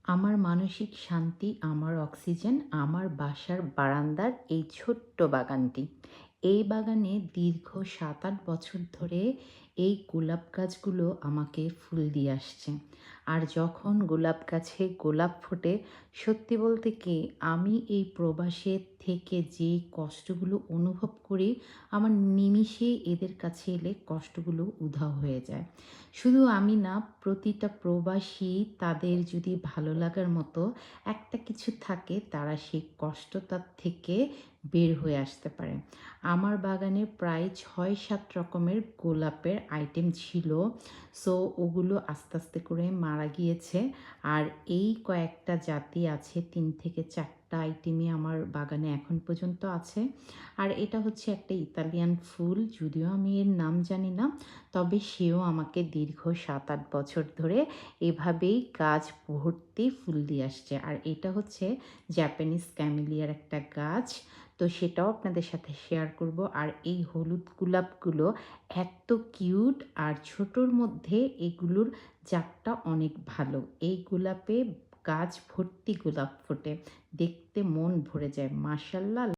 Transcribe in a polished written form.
আমার মানসিক শান্তি, আমার অক্সিজেন, আমার বাসার বারান্দার এই ছোট্ট বাগানটি। এই বাগানে দীর্ঘ ৭-৮ বছর ধরে এই গোলাপ গাছগুলো আমাকে ফুল দিয়ে আসছে। আর যখন গোলাপ গাছে গোলাপ ফোটে, সত্যি বলতে কি আমি এই প্রবাসে থেকে যে কষ্টগুলো অনুভব করি, আমার নিমিষেই এদের কাছে এলে কষ্টগুলো উধাও হয়ে যায়। শুধু আমি না, প্রতিটা প্রবাসী তাদের যদি ভালো লাগার মতো একটা কিছু থাকে, তারা সেই কষ্টটার থেকে বের হয়ে আসতে পারে। আমার বাগানে প্রায় ৬-৭ রকমের গোলাপের আইটেম ছিল। সো ওগুলো আস্তে, আস্তে করে মারা গিয়েছে। আর এই কয়েকটা জাতি আছে, ৩ থেকে ৪ টা আইটেমই আমার বাগানে এখন পর্যন্ত আছে। আর এটা হচ্ছে একটা ইতালিয়ান ফুল, যদিও আমি এর নাম জানি না। তবে সেও আমাকে দীর্ঘ ৭-৮ বছর ধরে এভাবেই গাছ ভর্তি ফুল দিয়ে আসছে। আর এটা হচ্ছে জাপানিজ ক্যামেলিয়ার একটা গাছ। তো সেটাও আপনাদের সাথে শেয়ার করব। আর এই হলুদ গোলাপগুলো এত কিউট, আর ছোটোর মধ্যে এগুলোর জাতটা অনেক ভালো। এই গোলাপে গাছ ভর্তি গোলাপ ফোটে। দেখতে মন ভরে যায়। মাশাআল্লাহ।